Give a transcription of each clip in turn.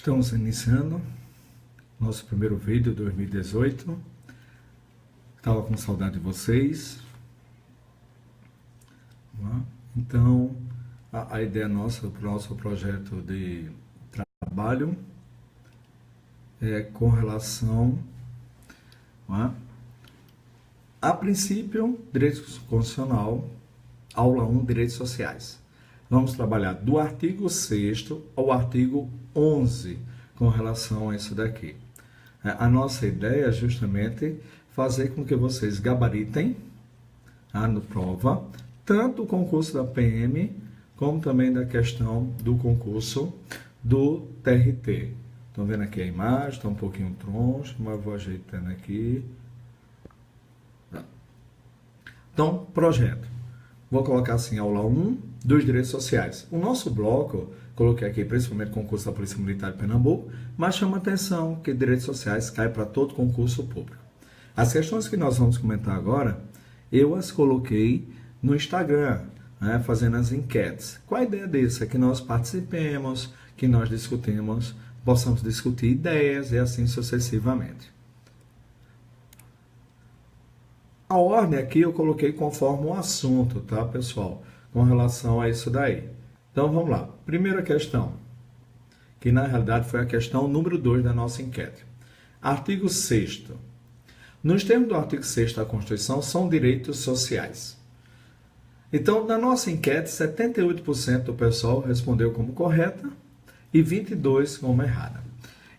Estamos iniciando nosso primeiro vídeo de 2018. Estava com saudade de vocês. Então, a ideia nossa para o nosso projeto de trabalho é com relação a princípio, direito constitucional, aula 1, direitos sociais. Vamos trabalhar do artigo 6º ao artigo 11 com relação a isso daqui. A nossa ideia é justamente fazer com que vocês gabaritem na prova, tanto o concurso da PM, como também da questão do concurso do TRT. Estão vendo aqui a imagem, está um pouquinho troncho, mas eu vou ajeitando aqui. Então, projeto. Vou colocar assim, aula 1 dos direitos sociais. O nosso bloco, coloquei aqui principalmente concurso da Polícia Militar de Pernambuco, mas chama atenção que direitos sociais caem para todo concurso público. As questões que nós vamos comentar agora, eu as coloquei no Instagram, fazendo as enquetes. Qual a ideia disso? É que nós participemos, que nós discutimos, possamos discutir ideias e assim sucessivamente. A ordem aqui eu coloquei conforme o assunto, tá, pessoal? Com relação a isso daí. Então, vamos lá. Primeira questão, que na realidade foi a questão número 2 da nossa enquete. Artigo 6º. Nos termos do artigo 6º da Constituição, são direitos sociais. Então, na nossa enquete, 78% do pessoal respondeu como correta e 22% como errada.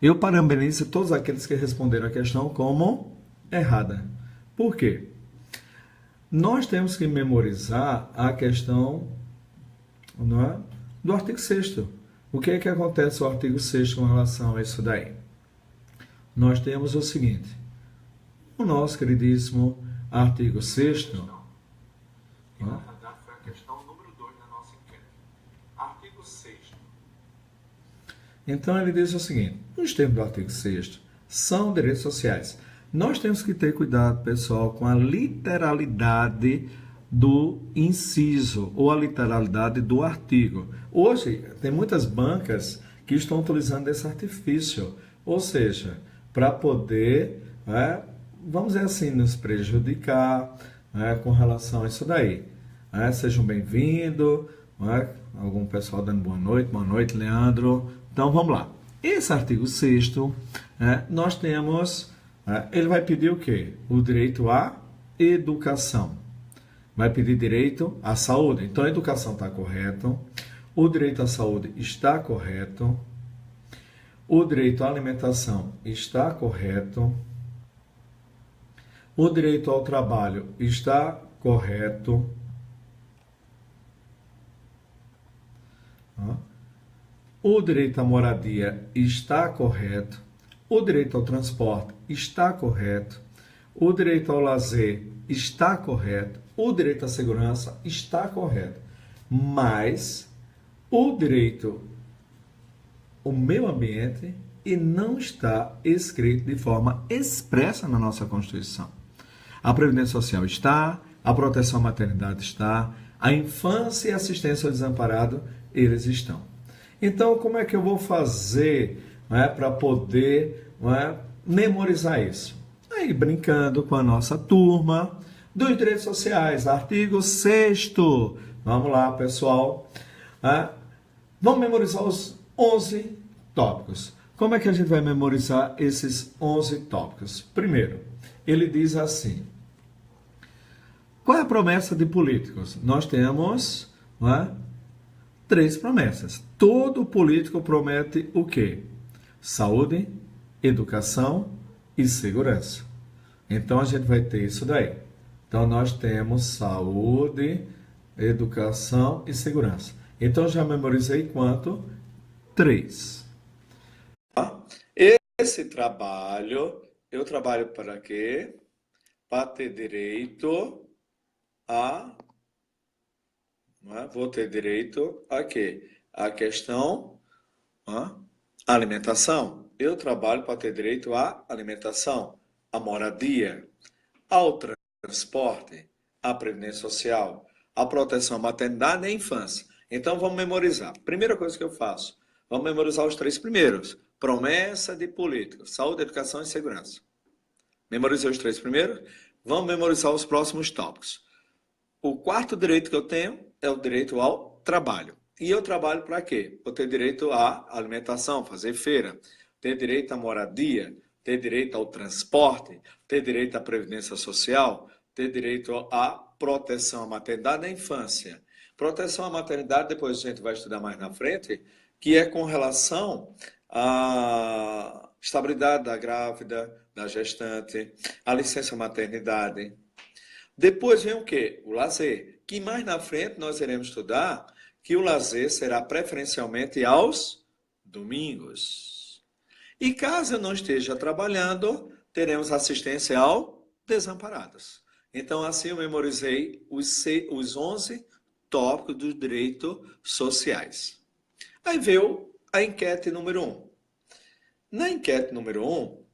Eu parabenizo todos aqueles que responderam a questão como errada. Por quê? Nós temos que memorizar a questão do artigo 6º. O que é que acontece no artigo 6º com relação a isso daí? Nós temos o seguinte, o nosso queridíssimo artigo 6º, que na verdade foi a questão número 2 da nossa enquete. Artigo 6º. Então ele diz o seguinte, nos termos do artigo 6º, são direitos sociais. Nós temos que ter cuidado, pessoal, com a literalidade do inciso ou a literalidade do artigo. Hoje, tem muitas bancas que estão utilizando esse artifício, ou seja, para poder, vamos dizer assim, nos prejudicar com relação a isso daí. Sejam bem-vindos, algum pessoal dando boa noite, Leandro. Então, vamos lá. Esse artigo 6º, nós temos... ele vai pedir o quê? O direito à educação. Vai pedir direito à saúde. Então, a educação está correto. O direito à saúde está correto. O direito à alimentação está correto. O direito ao trabalho está correto. O direito à moradia está correto. O direito ao transporte está correto, o direito ao lazer está correto, o direito à segurança está correto, mas o direito ao meio ambiente e não está escrito de forma expressa na nossa Constituição. A Previdência Social está, a proteção à maternidade está, a infância e assistência ao desamparado, eles estão. Então, como é que eu vou fazer para poder memorizar isso? Aí, brincando com a nossa turma dos direitos sociais, artigo 6º. Vamos lá, pessoal. Vamos memorizar os 11 tópicos. Como é que a gente vai memorizar esses 11 tópicos? Primeiro, ele diz assim, qual é a promessa de políticos? Nós temos 3 promessas. Todo político promete o quê? Saúde, educação e segurança. Então, a gente vai ter isso daí. Então, nós temos saúde, educação e segurança. Então, já memorizei quanto? 3. Esse trabalho, eu trabalho para quê? Para ter direito a... vou ter direito a quê? A questão... alimentação. Eu trabalho para ter direito à alimentação, à moradia, ao transporte, à previdência social, à proteção à maternidade e à infância. Então, vamos memorizar. Primeira coisa que eu faço, vamos memorizar os 3 primeiros. Promessa de política, saúde, educação e segurança. Memorizei os 3 primeiros? Vamos memorizar os próximos tópicos. O quarto direito que eu tenho é o direito ao trabalho. E eu trabalho para quê? Eu tenho direito à alimentação, fazer feira, ter direito à moradia, ter direito ao transporte, ter direito à previdência social, ter direito à proteção à maternidade e à infância. Proteção à maternidade, depois a gente vai estudar mais na frente, que é com relação à estabilidade da grávida, da gestante, a licença maternidade. Depois vem o quê? O lazer, que mais na frente nós iremos estudar que o lazer será preferencialmente aos domingos. E caso eu não esteja trabalhando, teremos assistência ao desamparados. Então, assim eu memorizei os 11 tópicos dos direitos sociais. Aí veio a enquete número 1. Na enquete número 1,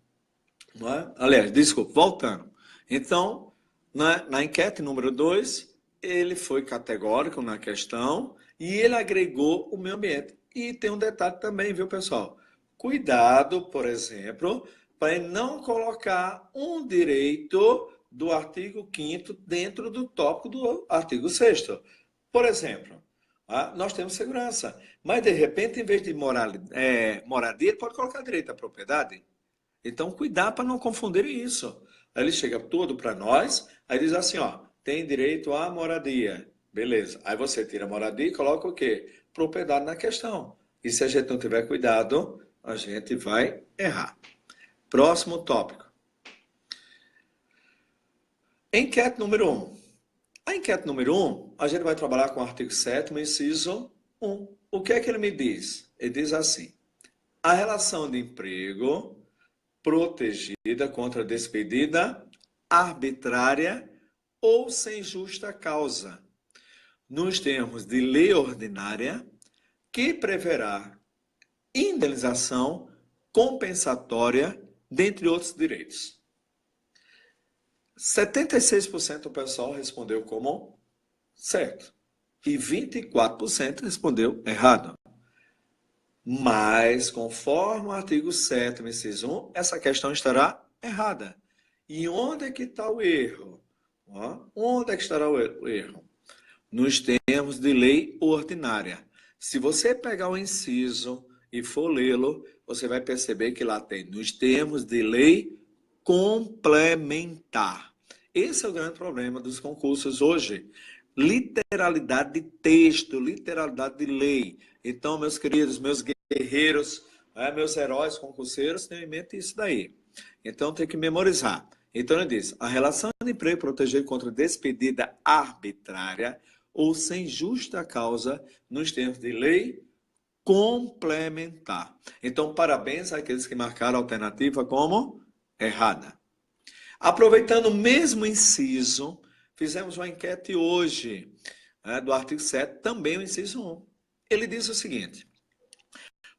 não é? Aliás, desculpa, voltando. Então, na enquete número 2, ele foi categórico na questão e ele agregou o meio ambiente. E tem um detalhe também, viu, pessoal? Cuidado, por exemplo, para não colocar um direito do artigo 5º dentro do tópico do artigo 6º. Por exemplo, nós temos segurança, mas de repente, em vez de moradia, ele pode colocar direito à propriedade. Então, cuidar para não confundir isso. Aí ele chega todo para nós, aí diz assim, ó, tem direito à moradia. Beleza. Aí você tira a moradia e coloca o quê? Propriedade na questão. E se a gente não tiver cuidado, a gente vai errar. Próximo tópico. Enquete número 1. A enquete número 1, a gente vai trabalhar com o artigo 7º, inciso 1. O que é que ele me diz? Ele diz assim, a relação de emprego protegida contra despedida arbitrária ou sem justa causa, nos termos de lei ordinária, que preverá indenização compensatória, dentre outros direitos. 76% do pessoal respondeu como certo e 24% respondeu errado. Mas, conforme o artigo 7º, inciso 1, essa questão estará errada. E onde é que está o erro? Onde é que estará o erro? Nos termos de lei ordinária. Se você pegar o inciso e for lê-lo, você vai perceber que lá tem nos termos de lei complementar. Esse é o grande problema dos concursos hoje. Literalidade de texto, literalidade de lei. Então, meus queridos, meus guerreiros, meus heróis concurseiros, tenham em mente isso daí. Então, tem que memorizar. Então, ele diz, a relação de emprego protegida contra despedida arbitrária ou sem justa causa nos termos de lei complementar. Então, parabéns àqueles que marcaram a alternativa como errada. Aproveitando o mesmo inciso, fizemos uma enquete hoje, do artigo 7, também o inciso 1. Ele diz o seguinte,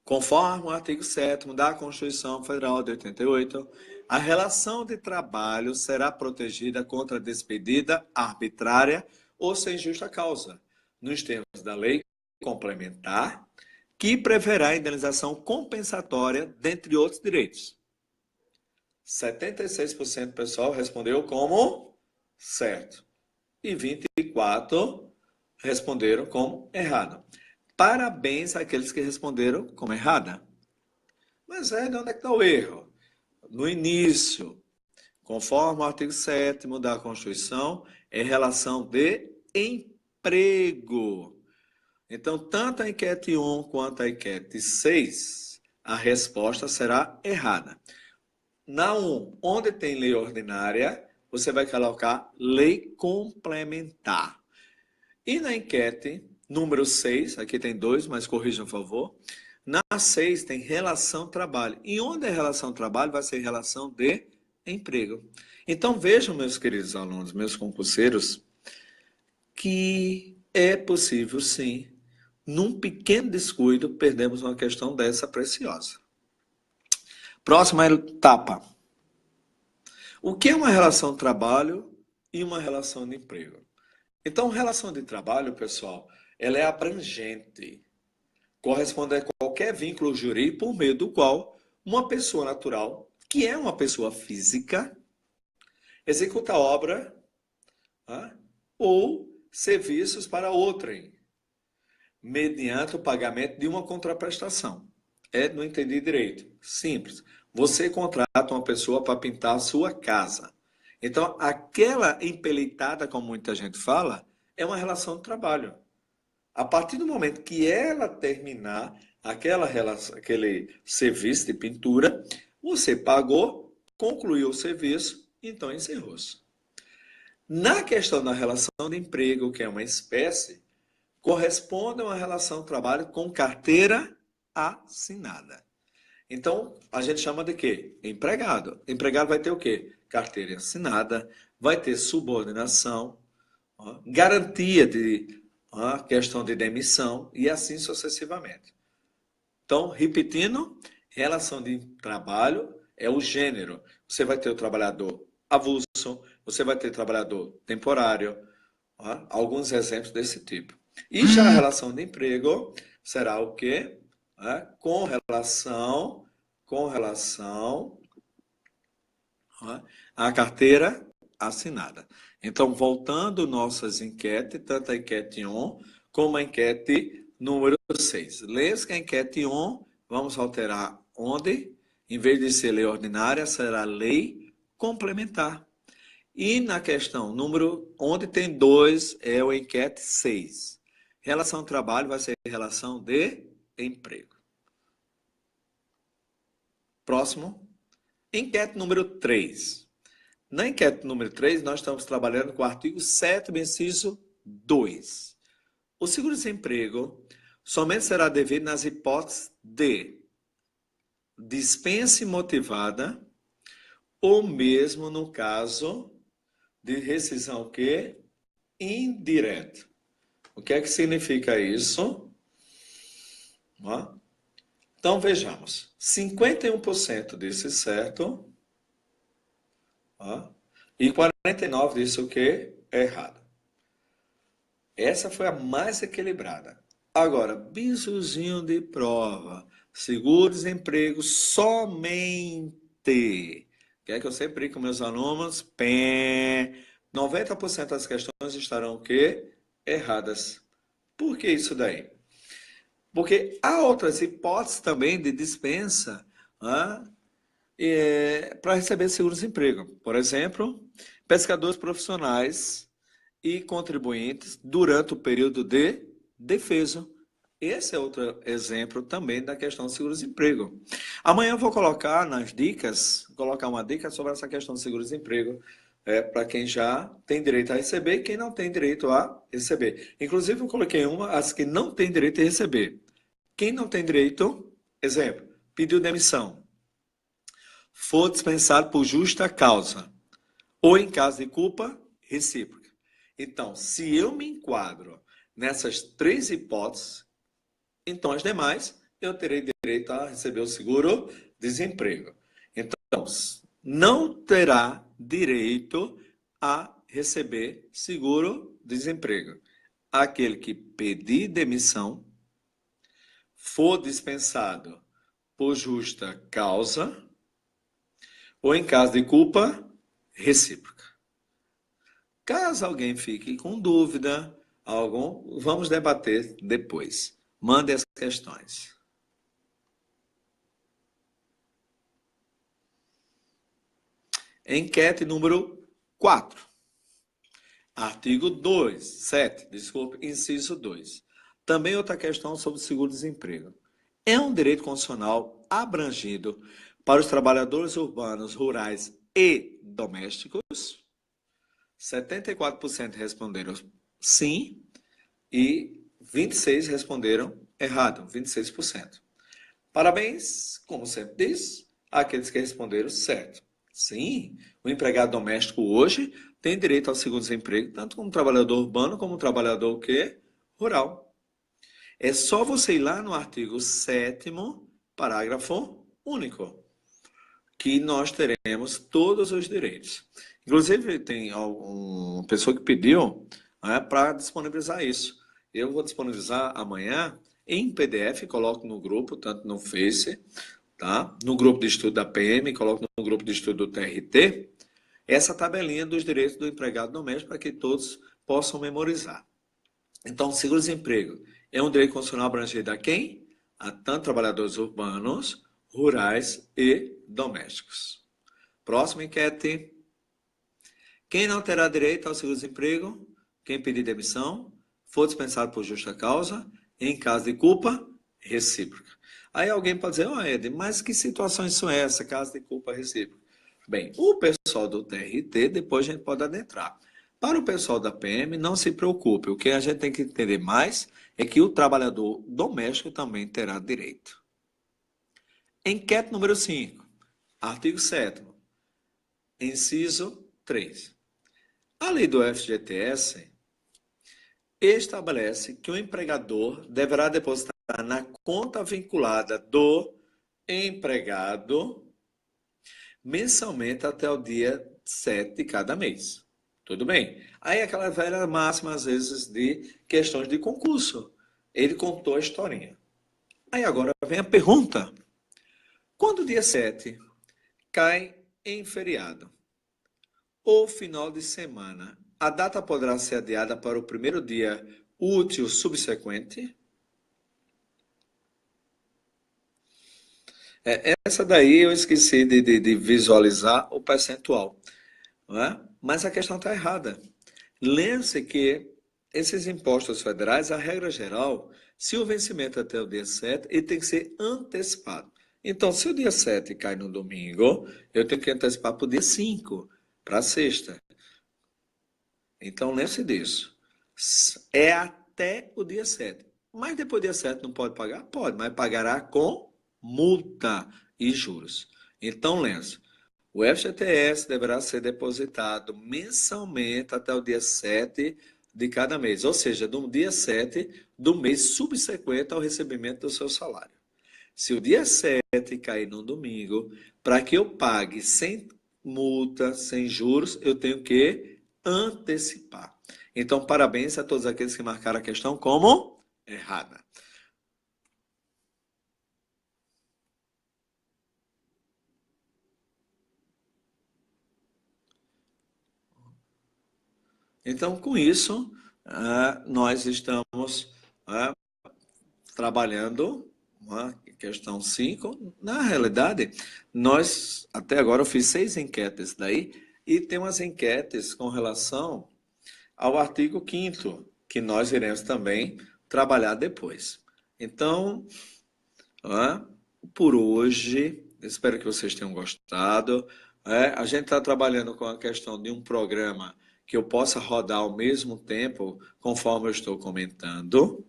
conforme o artigo 7º da Constituição Federal de 88, a relação de trabalho será protegida contra despedida arbitrária ou sem justa causa, nos termos da lei complementar, que preverá indenização compensatória, dentre outros direitos. 76% do pessoal respondeu como certo e 24% responderam como errado. Parabéns àqueles que responderam como errada. Mas de onde é que está o erro? No início, conforme o artigo 7º da Constituição, é relação de emprego. Então, tanto a enquete 1 quanto a enquete 6, a resposta será errada. Na 1, onde tem lei ordinária, você vai colocar lei complementar. E na enquete número 6, aqui tem 2, mas corrijam, por favor. Na 6 tem relação trabalho. E onde é relação trabalho, vai ser relação de emprego. Então vejam, meus queridos alunos, meus concurseiros, que é possível, sim, num pequeno descuido, perdermos uma questão dessa preciosa. Próxima etapa. O que é uma relação de trabalho e uma relação de emprego? Então, relação de trabalho, pessoal, ela é abrangente. Corresponde a qualquer vínculo jurídico por meio do qual uma pessoa natural, que é uma pessoa física, executa obra, tá? Ou serviços para outrem, mediante o pagamento de uma contraprestação. Não entendi direito. Simples. Você contrata uma pessoa para pintar a sua casa. Então, aquela empelitada, como muita gente fala, é uma relação de trabalho. A partir do momento que ela terminar aquele serviço de pintura, você pagou, concluiu o serviço, então encerrou-se. Na questão da relação de emprego, que é uma espécie, corresponde a uma relação de trabalho com carteira assinada. Então, a gente chama de quê? Empregado. Empregado vai ter o quê? Carteira assinada, vai ter subordinação, garantia de questão de demissão e assim sucessivamente. Então, repetindo, relação de trabalho é o gênero. Você vai ter o trabalhador avulso, você vai ter trabalhador temporário, alguns exemplos desse tipo. E já a relação de emprego será o quê? Com relação à carteira assinada. Então, voltando nossas enquetes, tanto a enquete 1 como a enquete número 6. Lê-se que a enquete 1, vamos alterar onde? Em vez de ser lei ordinária, será lei complementar. E na questão número, onde tem 2, é o enquete 6. Relação de trabalho vai ser relação de emprego. Próximo. Enquete número 3. Na enquete número 3, nós estamos trabalhando com o artigo 7º, inciso 2. O seguro-desemprego somente será devido nas hipóteses de dispensa motivada ou mesmo no caso de rescisão que indireta. O que é que significa isso? Então, vejamos. 51% disse certo. E 49% disse o quê? Errado. Essa foi a mais equilibrada. Agora, bisuzinho de prova. Seguro-desemprego somente. Que é que eu sempre brinco com meus alunos? 90% das questões estarão o quê? Erradas. Por que isso daí? Porque há outras hipóteses também de dispensa para receber seguro-desemprego. Por exemplo, pescadores profissionais e contribuintes durante o período de defeso. Esse é outro exemplo também da questão do seguro-desemprego. Amanhã eu vou colocar nas dicas, uma dica sobre essa questão do seguro-desemprego, para quem já tem direito a receber e quem não tem direito a receber. Inclusive, eu coloquei as que não têm direito a receber. Quem não tem direito, exemplo, pediu demissão, for dispensado por justa causa, ou em caso de culpa recíproca. Então, se eu me enquadro nessas 3 hipóteses, então as demais eu terei direito a receber o seguro-desemprego. Então, não terá direito a receber seguro-desemprego aquele que pedir demissão, for dispensado por justa causa, ou em caso de culpa recíproca. Caso alguém fique com dúvida, vamos debater depois. Mande as questões. Enquete número 4. Artigo 7, inciso 2. Também outra questão sobre seguro-desemprego. É um direito constitucional abrangido para os trabalhadores urbanos, rurais e domésticos? 74% responderam sim e 26% responderam errado, 26%. Parabéns, como sempre diz, àqueles que responderam certo. Sim, o empregado doméstico hoje tem direito ao seguro-desemprego, tanto como trabalhador urbano, como trabalhador o quê? Rural. É só você ir lá no artigo 7º, parágrafo único, que nós teremos todos os direitos. Inclusive, tem uma pessoa que pediu para disponibilizar isso. Eu vou disponibilizar amanhã em PDF, coloco no grupo, tanto no Face, tá? No grupo de estudo da PM, coloco no grupo de estudo do TRT, essa tabelinha dos direitos do empregado doméstico para que todos possam memorizar. Então, seguro-desemprego é um direito constitucional abrangido a quem? A tanto trabalhadores urbanos, rurais e domésticos. Próxima enquete. Quem não terá direito ao seguro-desemprego? Quem pedir demissão, for dispensado por justa causa, em caso de culpa recíproca. Aí alguém pode dizer, Ed, mas que situações são essas, caso de culpa recíproca? Bem, o pessoal do TRT, depois a gente pode adentrar. Para o pessoal da PM, não se preocupe. O que a gente tem que entender mais é que o trabalhador doméstico também terá direito. Enquete número 5, artigo 7º, inciso 3. A lei do FGTS estabelece que o empregador deverá depositar na conta vinculada do empregado mensalmente até o dia 7 de cada mês. Tudo bem? Aí aquela velha máxima, às vezes, de questões de concurso. Ele contou a historinha. Aí agora vem a pergunta. Quando o dia 7 cai em feriado ou final de semana, a data poderá ser adiada para o primeiro dia útil subsequente? Essa daí eu esqueci de visualizar o percentual. Não é? Mas a questão está errada. Lembre-se que esses impostos federais, a regra geral, se o vencimento é até o dia 7, ele tem que ser antecipado. Então, se o dia 7 cai no domingo, eu tenho que antecipar para o dia 5, para a sexta. Então, lembre-se disso. É até o dia 7. Mas depois do dia 7 não pode pagar? Pode, mas pagará com multa e juros. Então, lembre-se, o FGTS deverá ser depositado mensalmente até o dia 7 de cada mês, ou seja, do dia 7 do mês subsequente ao recebimento do seu salário. Se o dia 7 cair no domingo, para que eu pague sem multa, sem juros, eu tenho que antecipar. Então, parabéns a todos aqueles que marcaram a questão como errada. Então, com isso, nós estamos trabalhando a questão 5. Na realidade, nós, até agora, eu fiz 6 enquetes daí, e tem umas enquetes com relação ao artigo 5º, que nós iremos também trabalhar depois. Então, por hoje, espero que vocês tenham gostado. A gente está trabalhando com a questão de um programa que eu possa rodar ao mesmo tempo, conforme eu estou comentando,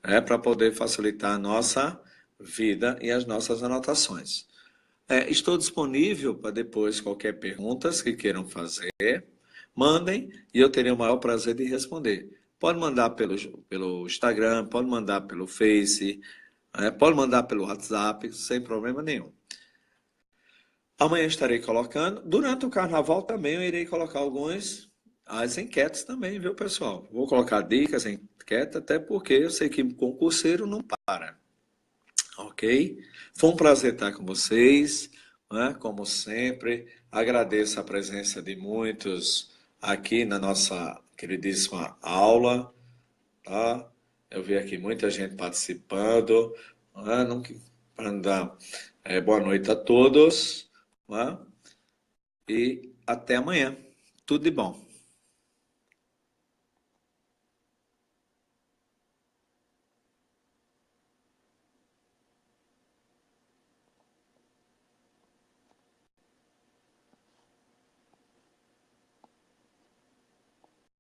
para poder facilitar a nossa vida e as nossas anotações. Estou disponível para depois qualquer perguntas que queiram fazer. Mandem e eu terei o maior prazer de responder. Pode mandar pelo Instagram, pode mandar pelo Face, pode mandar pelo WhatsApp, sem problema nenhum. Amanhã estarei colocando. Durante o carnaval também eu irei colocar as enquetes também, viu, pessoal? Vou colocar dicas, enquete, até porque eu sei que concurseiro não para. Ok? Foi um prazer estar com vocês, como sempre. Agradeço a presença de muitos aqui na nossa queridíssima aula, tá? Eu vi aqui muita gente participando, para dar boa noite a todos, e até amanhã. Tudo de bom.